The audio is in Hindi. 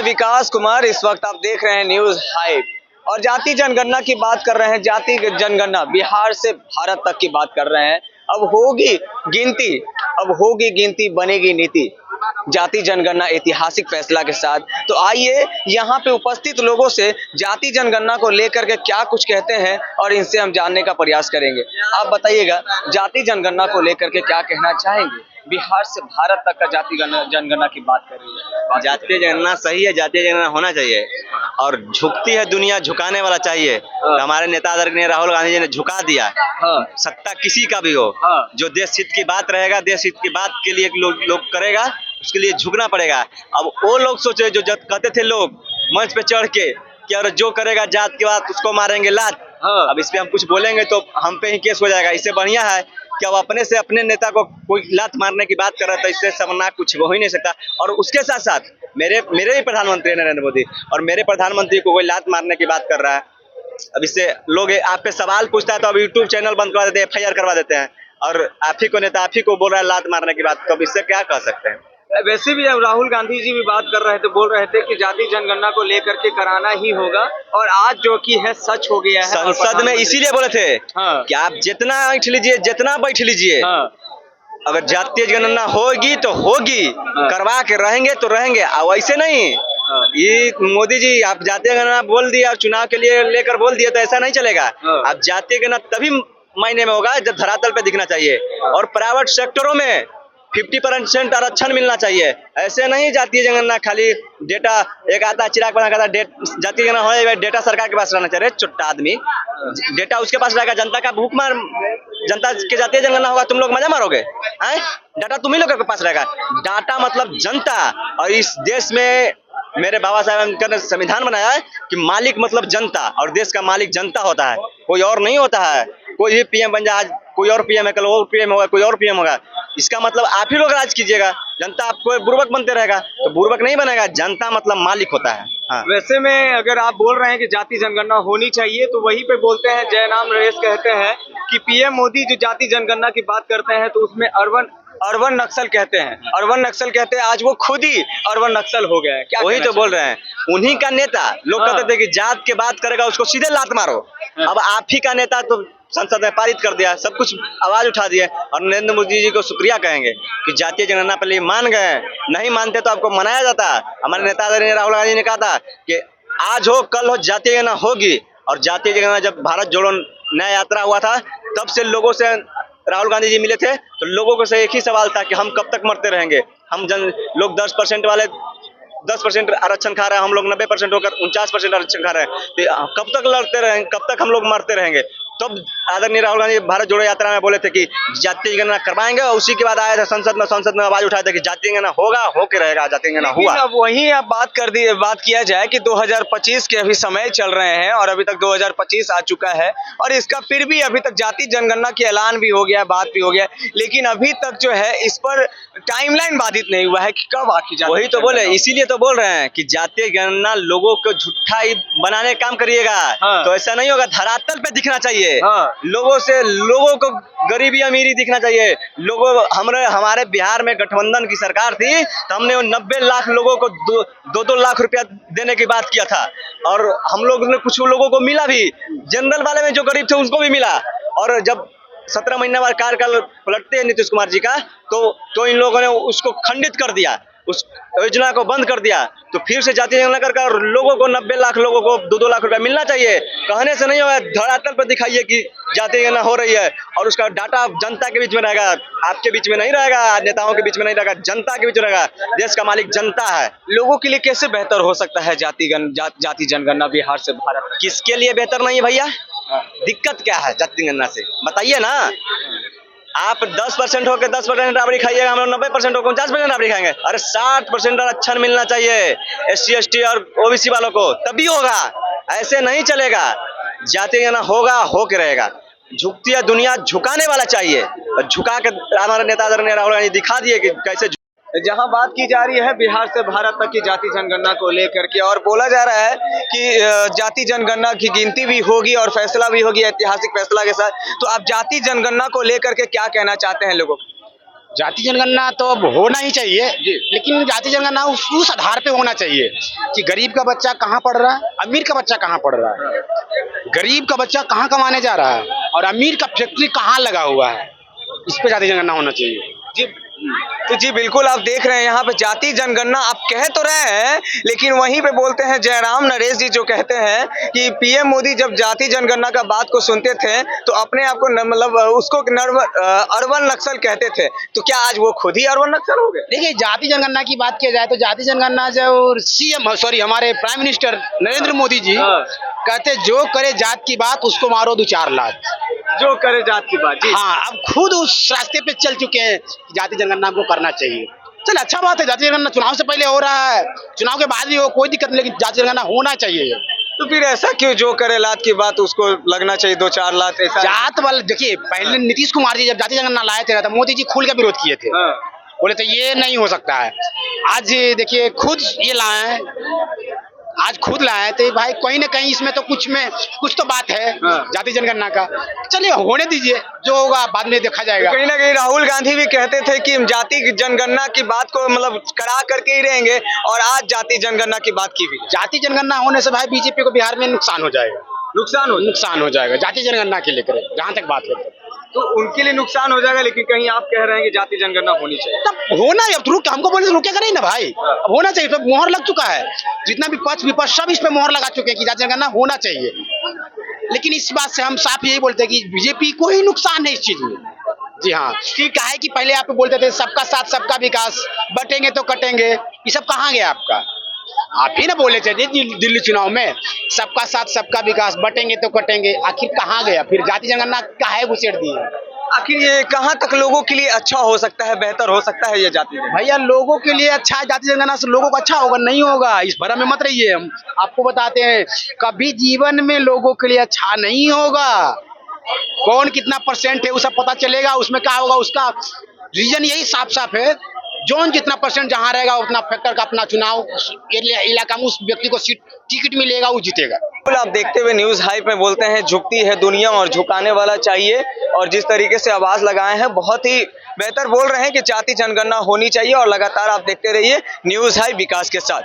विकास कुमार। इस वक्त आप देख रहे हैं न्यूज हाइप और जाति जनगणना की बात कर रहे हैं। जाति जनगणना बिहार से भारत तक की बात कर रहे हैं। अब होगी गिनती बनेगी नीति। जाति जनगणना ऐतिहासिक फैसला के साथ। तो आइए यहाँ पे उपस्थित लोगों से जाति जनगणना को लेकर के क्या कुछ कहते हैं और इनसे हम जानने का प्रयास करेंगे। आप बताइएगा, जाति जनगणना को लेकर के क्या कहना चाहेंगे? बिहार से भारत तक का जाति जनगणना की बात कर रही है। जातीय जनगणना सही है, जातीय जनगणना होना चाहिए और झुकती है दुनिया, झुकाने वाला चाहिए। तो हमारे नेता आदरणीय राहुल गांधी जी ने झुका दिया। सत्ता किसी का भी हो, जो देश हित की बात रहेगा, देश हित की बात के लिए लोग करेगा, उसके लिए झुकना पड़ेगा। अब वो लोग सोचे जो कहते थे लोग मंच पे चढ़ के कि और जो करेगा जात की बात उसको मारेंगे लात। अब इस पे हम कुछ बोलेंगे तो हम पे ही केस हो जाएगा। इससे बढ़िया है कि अब अपने से अपने नेता को कोई लात मारने की बात कर रहा था, इससे शर्मनाक कुछ हो ही नहीं सकता। और उसके साथ साथ मेरे भी प्रधानमंत्री नरेंद्र मोदी और मेरे प्रधानमंत्री को कोई लात मारने की बात कर रहा है। अब इससे लोग आप पे सवाल पूछता है तो अब यूट्यूब चैनल बंद करवा देते हैं, FIR करवा देते हैं और आप ही को नेता आप ही को बोल रहा है लात मारने की बात। तो अब इससे क्या कह सकते हैं? वैसे भी अब राहुल गांधी जी भी बात कर रहे थे, बोल रहे थे कि जाति जनगणना को लेकर के कराना ही होगा और आज जो कि है सच हो गया है। संसद में इसीलिए बोले थे कि आप जितना बैठ लीजिए, जितना बैठ लीजिए, अगर जातीय जनगणना होगी तो होगी, करवा के रहेंगे तो रहेंगे। अब ऐसे नहीं, ये मोदी जी आप जातीय जनगणना बोल दिया और चुनाव के लिए लेकर बोल दिया तो ऐसा नहीं चलेगा। आप जातीय जनगणना तभी मायने में होगा जब धरातल पे दिखना चाहिए और प्राइवेट सेक्टरों में 50% आरक्षण मिलना चाहिए। ऐसे नहीं जातीय जनगणना खाली डेटा एक आता चिराग बना का जातीय जनगणना हो, डेटा सरकार के पास रहना चाहिए। चुट्टा आदमी, डेटा उसके पास रहेगा, जनता का भूख मार, जनता के जातीय जनगणना होगा तुम लोग मजा मारोगे? डाटा तुम ही लोग के पास रहेगा। डाटा मतलब जनता। और इस देश में मेरे बाबा साहेब अम्बेडकर ने संविधान बनाया है कि मालिक मतलब जनता और देश का मालिक जनता होता है, कोई और नहीं होता है। कोई भी PM बन जाए, आज कोई और PM है, कल वो PM होगा, कोई और PM होगा। इसका मतलब आप ही लोग राज कीजिएगा, जनता आपको बुर्बक बनते रहेगा तो बुर्बक नहीं बनेगा। जनता मतलब मालिक होता है। वैसे में अगर आप बोल रहे हैं कि जाति जनगणना होनी चाहिए तो वहीं पे बोलते हैं जयराम रमेश कहते हैं कि PM मोदी जो जाति जनगणना की बात करते हैं तो उसमें अर्बन नक्सल कहते हैं। अर्बन नक्सल कहते हैं, आज वो खुद ही अर्बन नक्सल हो गया है। क्या वही तो बोल रहे हैं, उन्हीं का नेता। लोग कहते थे कि जात के बात करेगा उसको सीधे लात मारो। अब आप ही का नेता तो संसद में पारित कर दिया, सब कुछ आवाज उठा दिए और नरेंद्र मोदी जी को शुक्रिया कहेंगे कि जातीय जनगणना पहले मान गए। नहीं मानते तो आपको मनाया जाता। हमारे नेता राहुल गांधी ने कहा था कि आज हो कल हो जातीय जनगणना होगी। और जातीय जनगणना जब भारत जोड़ो नया यात्रा हुआ था तब से लोगों से राहुल गांधी जी मिले थे तो लोगों को से एक ही सवाल था कि हम कब तक मरते रहेंगे। हम लोग 10% वाले 10% आरक्षण खा रहे हैं, हम लोग 90% होकर 49% आरक्षण खा रहे हैं। तो कब तक लड़ते रहेंगे, कब तक हम लोग मरते रहेंगे? तब आदरणीय राहुल गांधी भारत जोड़ो यात्रा में बोले थे कि जातीय जनगणना करवाएंगे और उसी के बाद आए थे संसद में आवाज उठाए थे कि जातीय जनगणना होगा, होके रहेगा। जातीय जनगणना हुआ। अब वहीं आप बात किया जाए कि 2025 के अभी समय चल रहे हैं और अभी तक 2025 आ चुका है और इसका फिर भी अभी तक जाति जनगणना की ऐलान भी हो गया, बात भी हो गया, लेकिन अभी तक जो है इस पर टाइमलाइन बाधित नहीं हुआ है कि कब आखिर जाति। वही तो बोले, इसीलिए तो बोल रहे हैं कि जातीय जनगणना लोगों को झूठा ही बनाने का काम करिएगा। तो ऐसा नहीं होगा, धरातल पे दिखना चाहिए। लोगों को गरीबी अमीरी दिखना चाहिए। हमारे बिहार में गठबंधन की सरकार थी तो हमने 90 लाख लोगों को 2-2 लाख रुपया देने की बात किया था और हम लोग ने कुछ लोगों को मिला भी। जनरल वाले में जो गरीब थे उनको भी मिला। और जब 17 महीने बाद कार्यकाल पलटते हैं नीतीश कुमार जी का तो इन लोगों ने उसको खंडित कर दिया, उस योजना को बंद कर दिया। तो फिर से जातीय जनगणना करके और लोगों को 90 लाख लोगों को 2-2 लाख रुपया मिलना चाहिए। कहने से नहीं होगा, धरातल पर दिखाइए कि जातीय जनगणना हो रही है और उसका डाटा जनता के बीच में रहेगा, आपके बीच में नहीं रहेगा, नेताओं के बीच में नहीं रहेगा, जनता के बीच में रहेगा। देश का मालिक जनता है। लोगों के लिए कैसे बेहतर हो सकता है जाति जनगणना बिहार से भारत तक? किसके लिए बेहतर नहीं है भैया? दिक्कत क्या है जाति जनगणना से, बताइए ना। आप 10% होकर 10% राबड़ी खाइएगा, हम लोग 90% होकर 49% राबड़ी खाएंगे। अरे 60% आरक्षण मिलना चाहिए SC ST और OBC वालों को, तभी होगा। ऐसे नहीं चलेगा। जातीय जनगणना होगा, होके रहेगा। झुकती है दुनिया, झुकाने वाला चाहिए और झुका के हमारे नेता आदरणीय राहुल गांधी दिखा दिए कि कैसे। जहां बात की जा रही है बिहार से भारत तक की जाति जनगणना को लेकर के और बोला जा रहा है कि जाति जनगणना की गिनती भी होगी और फैसला भी होगी ऐतिहासिक फैसला के साथ। तो आप जाति जनगणना को लेकर के क्या कहना चाहते हैं लोगों को? जाति जनगणना तो अब होना ही चाहिए, लेकिन जाति जनगणना उस आधार पे होना चाहिए कि गरीब का बच्चा कहाँ पढ़ रहा है, अमीर का बच्चा कहाँ पढ़ रहा है, गरीब का बच्चा कहाँ कमाने जा रहा है और अमीर का फैक्ट्री कहाँ लगा हुआ है, इस पे जाति जनगणना होना चाहिए। जी तो जी बिल्कुल आप देख रहे हैं यहाँ पे जाति जनगणना आप कह तो रहे हैं, लेकिन वहीं पे बोलते हैं जयराम नरेश जी जो कहते हैं कि पीएम मोदी जब जाति जनगणना का बात को सुनते थे तो अपने आप को मतलब उसको अर्बन नक्सल कहते थे, तो क्या आज वो खुद ही अर्बन नक्सल हो गए? देखिए, जाति जनगणना की बात किया जाए तो जाति जनगणना जो हमारे प्राइम मिनिस्टर नरेंद्र मोदी जी कहते, जो करे जात की बात उसको मारो 2-4 लाख, जो करे जात की बात। जी हाँ, अब खुद उस रास्ते पे चल चुके हैं, जाति जनगणना को करना चाहिए। चल, अच्छा बात है, जाति जनगणना चुनाव से पहले हो रहा है, चुनाव के बाद भी हो, कोई दिक्कत नहीं, लेकिन जाति जनगणना होना चाहिए। तो फिर ऐसा क्यों जो करे लात की बात उसको लगना चाहिए 2-4 लाख? ऐसा जात वाले देखिए, पहले नीतीश कुमार जी जब जाति जनगणना लाए थे तो मोदी जी खुल के विरोध किए थे, बोले थे ये नहीं हो सकता है। आज देखिए खुद ये लाए हैं, आज खुद लाए तो भाई कहीं ना कहीं इसमें तो कुछ तो बात है जाति जनगणना का। चलिए होने दीजिए, जो होगा बाद में देखा जाएगा। कहीं ना कहीं राहुल गांधी भी कहते थे कि हम जाति जनगणना की बात को मतलब करा करके ही रहेंगे, और आज जाति जनगणना की बात की भी। जाति जनगणना होने से भाई बीजेपी को बिहार में नुकसान हो जाएगा, नुकसान हो जाएगा जाति जनगणना के लेकर, जहाँ तक बात है तो उनके लिए नुकसान हो जाएगा, लेकिन कहीं आप कह रहे हैं कि जाति जनगणना होनी चाहिए। तब होना है, अब रुक हमको बोले रुके करें ना भाई, अब होना चाहिए, तो मोहर लग चुका है, जितना भी पक्ष विपक्ष सब इस पे मोहर लगा चुके हैं कि जाति जनगणना होना चाहिए। लेकिन इस बात से हम साफ यही बोलते हैं कि बीजेपी को ही नुकसान है इस चीज में। जी हाँ, ठीक है कि पहले आप बोलते थे सबका साथ सबका विकास, बटेंगे तो कटेंगे, ये सब कहाँ गया आपका? आप ही ना बोले थे दिल्ली चुनाव में, सबका साथ सबका विकास, बटेंगे तो कटेंगे, आखिर कहाँ गया? फिर जाति जनगणना काहे घुसेड़ दी है? आखिर ये कहाँ तक लोगों के लिए अच्छा हो सकता है, बेहतर हो सकता है ये जाति? भैया लोगों के लिए अच्छा है, जाति जनगणना से लोगों को अच्छा होगा? नहीं होगा, इस भरम में मत रहिए। हम आपको बताते हैं, कभी जीवन में लोगों के लिए अच्छा नहीं होगा। कौन कितना परसेंट है वो सब पता चलेगा, उसमें क्या होगा उसका रीजन यही साफ साफ है, जोन जितना परसेंट जहाँ रहेगा उतना फैक्टर का अपना चुनाव इलाका में उस व्यक्ति को सीट टिकट मिलेगा, वो जीतेगा। आप देखते हुए न्यूज हाइप में बोलते हैं झुकती है दुनिया और झुकाने वाला चाहिए, और जिस तरीके से आवाज लगाए हैं बहुत ही बेहतर बोल रहे हैं कि जाति जनगणना होनी चाहिए। और लगातार आप देखते रहिए न्यूज हाइप विकास के साथ।